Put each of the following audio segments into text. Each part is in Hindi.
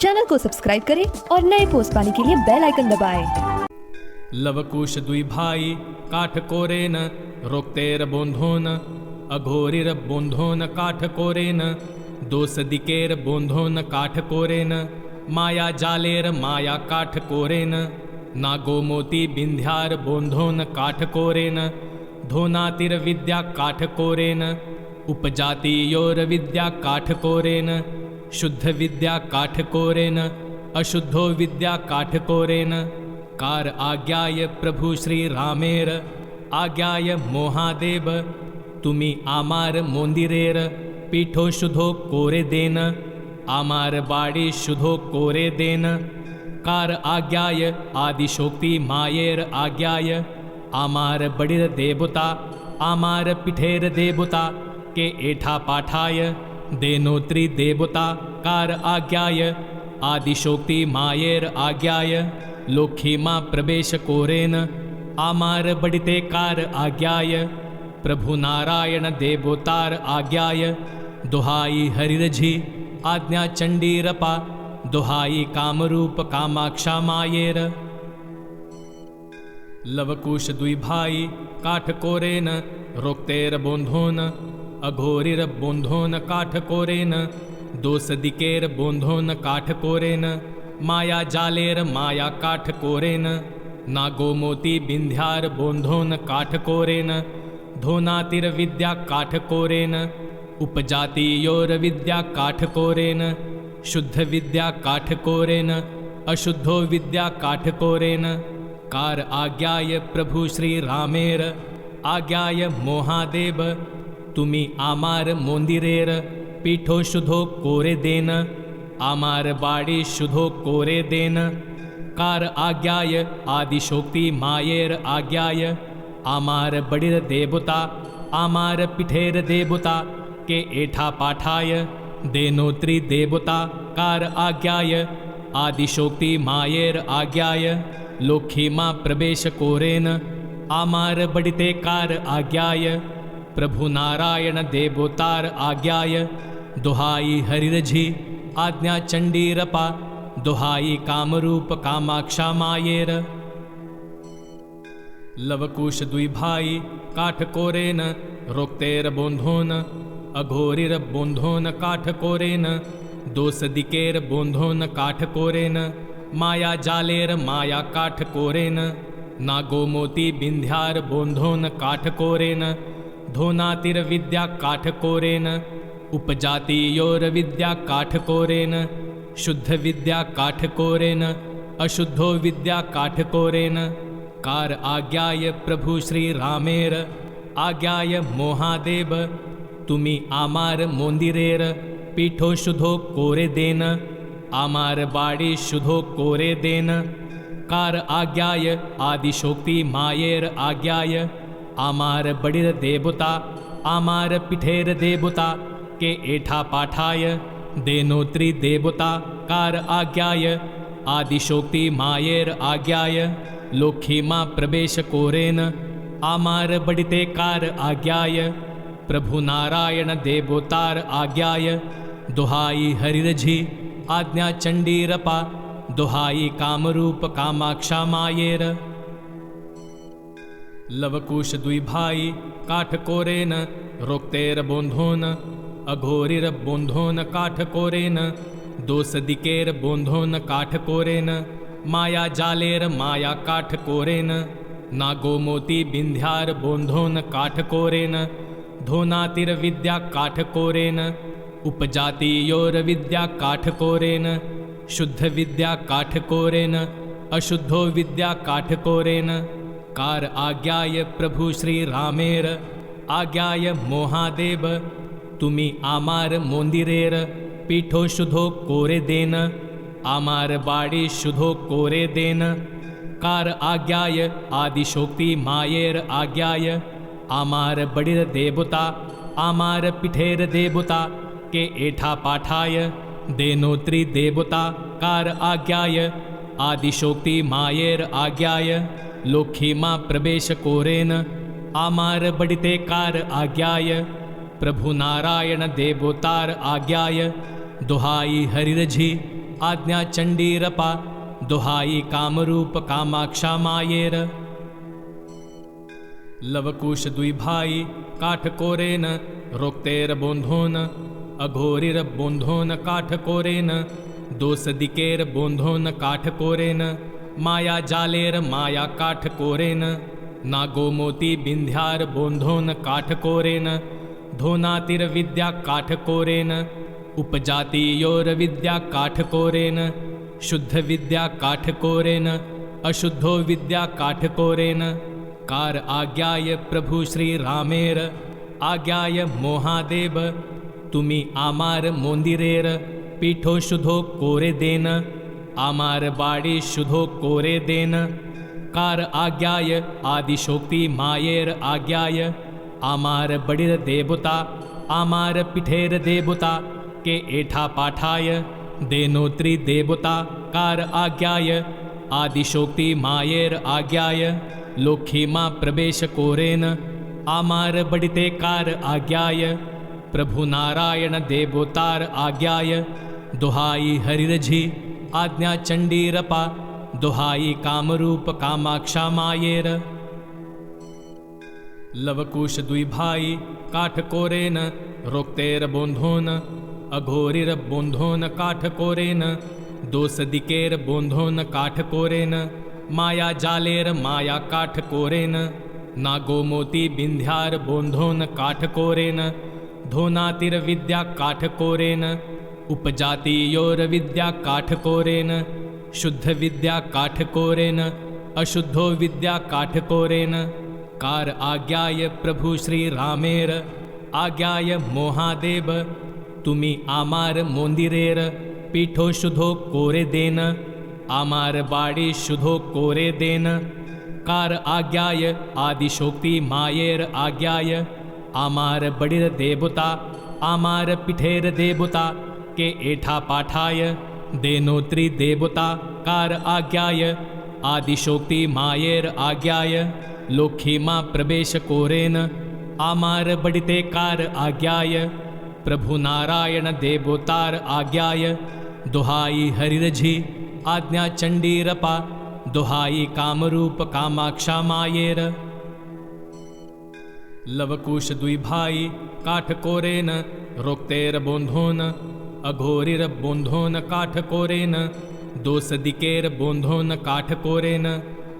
चैनल को सब्सक्राइब करें और नए पोस्ट पाने के लिए बेल आइकन दबाएं। लवकुश दुई भाई काठ कोरेन रोक्तेर बोंधोन अघोरिर बोंधोन काठ कोरेन दोस दिकेर बोंधोन काठ कोरेन माया जालेर माया काठ कोरेन नागो मोती बिंध्यार बोंधोन काठ कोरेन धोनातिर विद्या काठ कोरेन उपजाति योर विद्या काठ कोरेन शुद्ध विद्या काठ कोरेन अशुद्धो विद्या काठ कोरेन कार आज्ञाय प्रभु श्री रामेर आज्ञाय मोहादेव तुमी आमार मोंदिरेर पीठो शुद्धो कोरे देन आमार बाड़ी शुद्धो कोरे देन कार आज्ञाय आदिशोक्ति मायेर आज्ञाय आमार बड़िर देवता आमार पिठेर देवता के एठा पाठाय देनोत्री देवता कार आज्ञाय आदिशोक्ति मायेर आज्ञाय लोखीमा प्रवेश कोरेन आमार बड़िते कार आज्ञाय प्रभु नारायण देवतार आज्ञाय दुहाई हरिरझी आज्ञा चंडीरपा दुहाई कामरूप कामाक्षा मायेर लवकुश दुई भाई काठ कोरेन रोक्तेर बोंधोन अघोरिर बोंधोन काठ कोरेन दोस दिकेर बोंधोन काठ कोरेन माया जालेर माया काठ कोरेन नागो मोती बिंध्यार बोंधोन काठ कोरेन धोनातिर विद्या काठ कोरेन उपजाति योर विद्या काठ कोरेन शुद्ध विद्या काठ कोरेन अशुद्धो विद्या काठ कोरेन कार आज्ञाय प्रभु श्री रामेर आज्ञाय मोहादेव तुमी आमार मोंदिरेर पीठो शुद्धो कोरे देन आमार बाड़ी शुद्धो कोरे देन कार आज्ञाय आदिशोक्ति मायेर आज्ञाय आमार बड़िर देवता आमार पिठेर देवता के एठा पाठाय देनोत्री देवता कार आज्ञाय आदिशोक्ति मायेर आज्ञाय लोखीमा प्रवेश कोरेन आमार बड़िते कार आज्ञाय प्रभु नारायण देवतार आज्ञाय दुहाई हरिरझी आज्ञा चंडीरपा दुहाई कामरूप कामाक्षा मायेर लवकुश दुई भाई काठ कोरेन रोक्तेर बोंधोन अघोरिर बोंधोन काठ कोरेन दोस दिकेर बोंधोन काठ कोरेन माया जालेर माया काठ कोरेन नागो मोती बिंध्यार बोंधोन काठ कोरेन धोनातिर विद्या काठ कोरेन उपजाति योर विद्या काठ कोरेन शुद्ध विद्या काठ कोरेन अशुद्धो विद्या काठ कोरेन कार आज्ञाय प्रभु श्री रामेर आज्ञाय मोहादेव तुमी आमार मोंदिरेर पीठो शुद्धो कोरे देन आमार बाड़ी शुद्धो कोरे देन कार आज्ञाय आदिशोक्ति मायेर आज्ञाय आमार बड़िर देवता आमार पिठेर देवता के एठा पाठाय देनोत्री देवता कार आज्ञाय आदिशोक्ति मायेर आज्ञाय लोखीमा प्रवेश कोरेन आमार बड़िते कार आज्ञाय प्रभु नारायण देवतार आज्ञाय दुहाई हरिरझी आज्ञा चंडीरपा दुहाई कामरूप कामाक्षा मायेर लवकुश दुई भाई काठ कोरेन रोक्तेर बोंधोन अघोरिर बोंधोन काठ कोरेन दोस दिकेर बोंधोन काठ कोरेन माया जालेर माया काठ कोरेन नागो मोती बिंध्यार बोंधोन काठ कोरेन धोनातिर विद्या काठ कोरेन उपजाति योर विद्या काठ कोरेन शुद्ध विद्या काठ कोरेन अशुद्धो विद्या काठ कोरेन कार आज्ञाय प्रभु श्री रामेर आज्ञाय मोहादेव तुमी आमार मोंदिरेर पीठो शुद्धो कोरे देन आमार बाड़ी शुद्धो कोरे देन कार आज्ञाय आदिशोक्ति मायेर आज्ञाय आमार बड़िर देवता आमार पिठेर देवता के एठा पाठाय देनोत्री देवता कार आज्ञाय आदिशोक्ति मायेर आज्ञाय लोखीमा प्रवेश कोरेन आमार बड़िते कार आज्ञाय प्रभु नारायण देवतार आज्ञाय दुहाई हरिरझी आज्ञा चंडीरपा दुहाई कामरूप कामाक्षा मायेर। लवकुश दुई भाई काठ कोरेन रोक्तेर बोंधोन अघोरिर बोंधोन काठ कोरेन दोस दिकेर बोंधोन काठ कोरेन माया जालेर माया काठ कोरेन नागो मोती बिंध्यार बोंधोन काठ कोरेन धोनातिर विद्या काठ कोरेन उपजाति योर विद्या काठ कोरेन शुद्ध विद्या काठ कोरेन अशुद्धो विद्या काठ कोरेन कार आज्ञाय प्रभु श्री रामेर आज्ञाय मोहादेव तुमी आमार मोंदिरेर पीठो शुद्धो कोरे देन आमार बाड़ी शुद्धो कोरे देन कार आज्ञाय आदिशोक्ति मायेर आज्ञाय आमार बड़िर देवता आमार पिठेर देवता के एठा पाठाय देनोत्री देवता कार आज्ञाय आदिशोक्ति मायेर आज्ञाय लोखीमा प्रवेश कोरेन आमार बड़िते कार आज्ञाय प्रभु नारायण देवतार आज्ञाय दुहाई हरिरझी आज्ञा चंडीरपा दुहाई कामरूप कामाक्षा मायेर। लवकुश दुई भाई काठ कोरेन रोक्तेर बोंधोन अघोरिर बोंधोन काठ कोरेन दोस दिकेर बोंधोन काठ कोरेन माया जालेर माया काठ कोरेन नागो मोती बिंध्यार बोंधोन काठ कोरेन धोनातिर विद्या काठ कोरेन उपजाति योर विद्या काठ कोरेन शुद्ध विद्या काठ कोरेन अशुद्धो विद्या काठ कोरेन कार आज्ञाय प्रभु श्री रामेर आज्ञाय मोहादेव तुमी आमार मोंदिरेर पीठो शुद्धो कोरे देन आमार बाड़ी शुद्धो कोरे देन कार आज्ञाय आदिशोक्ति मायेर आज्ञाय आमार बड़िर देवता आमार पिठेर देवता के एठा पाठाय देनोत्री देवता कार आज्ञाय आदिशोक्ति मायेर आज्ञाय लोखीमा प्रवेश कोरेन आमार बड़िते कार आज्ञाय प्रभु नारायण देवतार आज्ञाय दुहाई हरिरझी आज्ञा चंडीरपा दुहाई कामरूप कामाक्षा मायेर। लवकुश दुई भाई काठ कोरेन रोक्तेर बोंधोन अघोरिर बोंधोन काठ कोरेन दोस दिकेर बोंधोन काठ कोरेन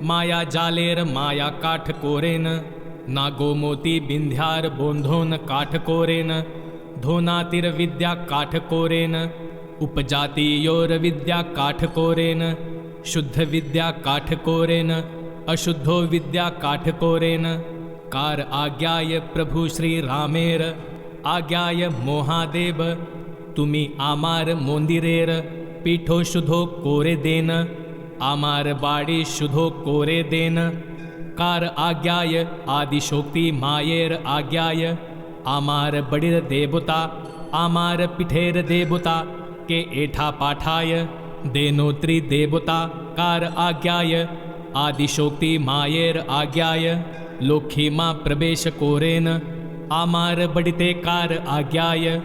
माया जालेर माया काठ कोरेन नागो मोती बिंध्यार बोंधोन काठ कोरेन धोनातिर विद्या काठ कोरेन उपजाति योर विद्या काठ कोरेन शुद्ध विद्या काठ कोरेन अशुद्धो विद्या काठ कोरेन कार आज्ञाय प्रभु श्री रामेर आज्ञाय मोहादेव तुमी आमार मोंदिरेर पीठो शुद्धो कोरे देन आमार बाड़ी शुद्धो कोरे देन कार आज्ञाय आदिशोक्ति मायेर आज्ञाय आमार बड़िर देवता आमार पिठेर देवता के एठा पाठाय देनोत्री देवता कार आज्ञाय आदिशोक्ति मायेर आज्ञाय लोखीमा प्रवेश कोरेन आमार बड़िते कार आज्ञाय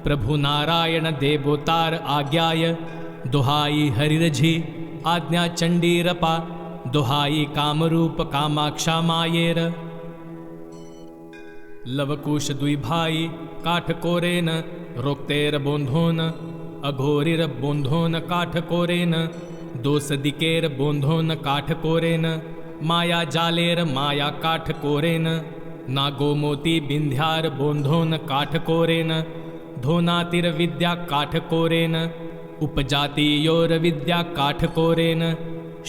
प्रभु नारायण देवतार आज्ञाय दुहाई हरिरझी आज्ञा चंडीरपा दुहाई कामरूप कामाक्षा मायेर। लवकुश दुई भाई काठ कोरेन रोक्तेर बोंधोन अघोरिर बोंधोन काठ कोरेन दोस दिकेर बोंधोन काठ कोरेन माया जालेर माया काठ कोरेन नागो मोती बिंध्यार बोंधोन काठ कोरेन धोनातिर विद्या काठ कोरेन उपजाति योर विद्या काठ कोरेन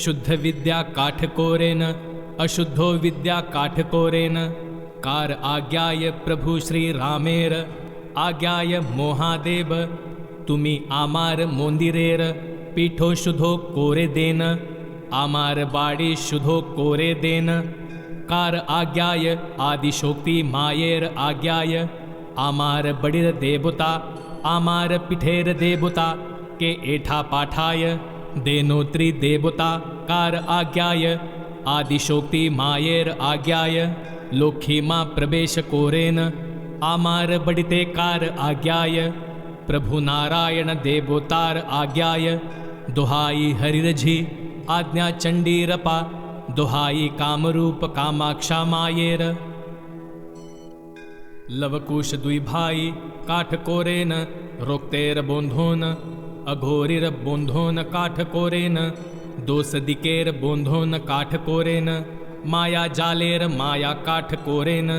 शुद्ध विद्या काठ कोरेन अशुद्धो विद्या काठ कोरेन कार आज्ञाय प्रभु श्री रामेर आज्ञाय मोहादेव तुमी आमार मोंदिरेर पीठो शुद्धो कोरे देन आमार बाड़ी शुद्धो कोरे देन कार आज्ञाय आदिशोक्ति मायेर आज्ञाय आमार बड़िर देवता आमार पिठेर देवता के एठा पाठाय देनोत्री देवता कार आज्ञाय आदिशोक्ति मायेर आज्ञाय लोखीमा प्रवेश कोरेन आमार बड़िते कार आज्ञाय प्रभु नारायण देवोतार आज्ञाय दुहाई हरिरझी आज्ञा चंडीरपा दुहाई कामरूप कामाक्षा मायेर लवकुश दुई भाई काठ कोरेन रोक्तेर बोंधोन अघोरिर बोंधोन काठ कोरेन दोस दिकेर बोंधोन काठ कोरेन माया जालेर माया काठ कोरेन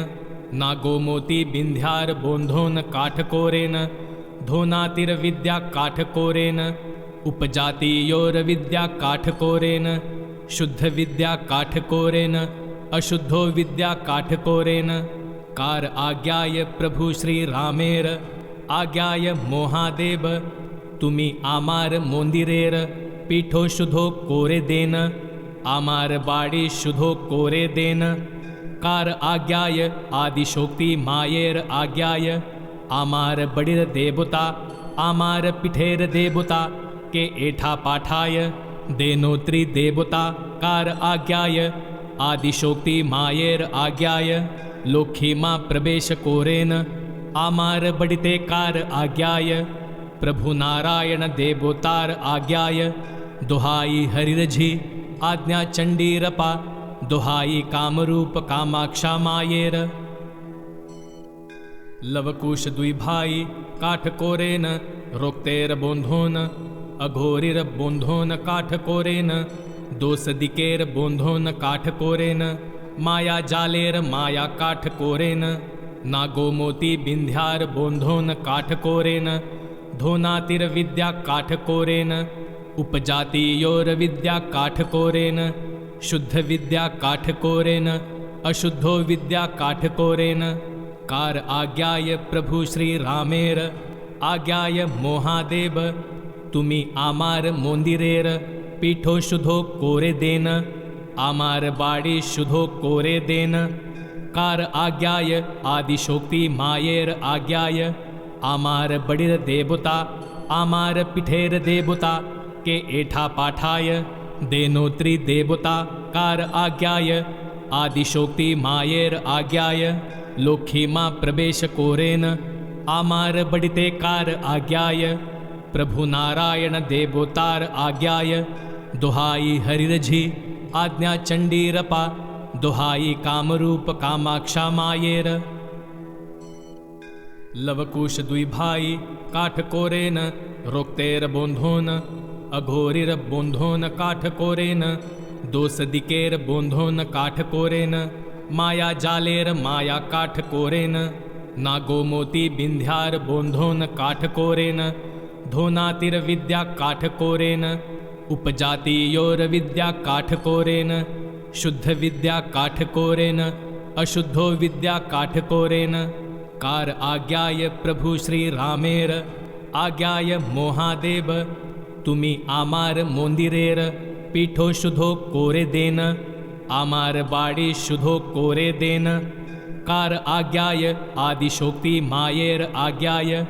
नागो मोती बिंध्यार बोंधोन काठ कोरेन धोनातिर विद्या काठ कोरेन उपजाति योर विद्या काठ कोरेन शुद्ध विद्या काठ कोरेन अशुद्धो विद्या काठ कोरेन कार आज्ञाय प्रभु श्री रामेर आज्ञाय मोहादेव तुमी आमार मोंदिरेर पीठो शुद्धो कोरे देन आमार बाड़ी शुद्धो कोरे देन कार आज्ञाय आदिशोक्ति मायेर आज्ञाय आमार बड़िर देवता आमार पिठेर देवता के एठा पाठाय देनोत्री देवता कार आज्ञाय आदिशोक्ति मायेर आज्ञाय लोखीमा प्रवेश कोरेन आमार बड़िते कार आज्ञाय प्रभु नारायण देवोतार आज्ञाय दुहाई हरिरझी आज्ञा चंडीरपा दुहाई कामरूप कामाक्षा मायेर लवकुश दुई भाई काठ कोरेन रोक्तेर बोंधोन अघोरिर बोंधोन काठ कोरेन दोस दिकेर बोंधोन काठ कोरेन माया जालेर माया काठ कोरेन नागो मोती बिंध्यार बोंधोन काठ कोरेन धोनातिर विद्या काठ कोरेन उपजाति योर विद्या काठ कोरेन शुद्ध विद्या काठ कोरेन अशुद्धो विद्या काठ कोरेन कार आज्ञाय प्रभु श्री रामेर आज्ञाय मोहादेव तुमी आमार मोंदिरेर पीठो शुद्धो कोरे देन आमार बाड़ी शुद्धो कोरे देन कार आज्ञाय आदिशोक्ति मायेर आज्ञाय आमार बड़िर देवता आमार पिठेर देवता के एठा पाठाय देनोत्री देवता कार आज्ञाय आदिशोक्ति मायेर आज्ञाय लोखीमा प्रवेश कोरेन आमार बड़िते कार आज्ञाय प्रभु नारायण देवोतार आज्ञाय दुहाई हरिरझी आज्ञा चंडीरपा दुहाई कामरूप कामाक्षा मायेर लवकुश दुई भाई काठ कोरेन रोक्तेर बोंधोन अघोरिर बोंधोन काठ कोरेन दोस दिकेर बोंधोन काठ कोरेन माया जालेर माया काठ कोरेन नागो मोती बिंध्यार बोंधोन काठ कोरेन धोनातिर विद्या काठ कोरेन उपजाति योर विद्या काठ कोरेन शुद्ध विद्या काठ कोरेन अशुद्धो विद्या काठ कोरेन कार आज्ञाय प्रभु श्री रामेर आज्ञाय मोहादेव तुमी आमार मोंदिरेर पीठो शुद्धो कोरे देन आमार बाड़ी शुद्धो कोरे देन कार आज्ञाय आदिशोक्ति मायेर आज्ञाय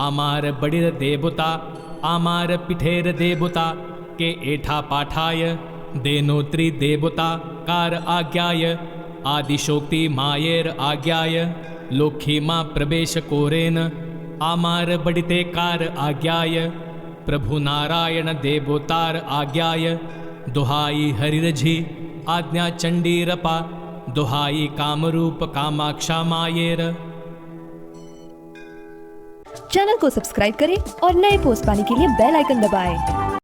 आमार बड़िर देवता आमार पिठेर देवता के एठा पाठाय देनोत्री देवता कार आज्ञाय आदिशोक्ति मायेर आज्ञाय लोखीमा प्रवेश कोरेन आमार बड़िते कार आज्ञाय प्रभु नारायण देवोतार आज्ञाय दुहाई हरिरझी आज्ञा चंडीरपा दुहाई कामरूप कामाक्षा मायेर। चैनल को सब्सक्राइब करें और नए पोस्ट पाने के लिए बेल आइकन दबाएं।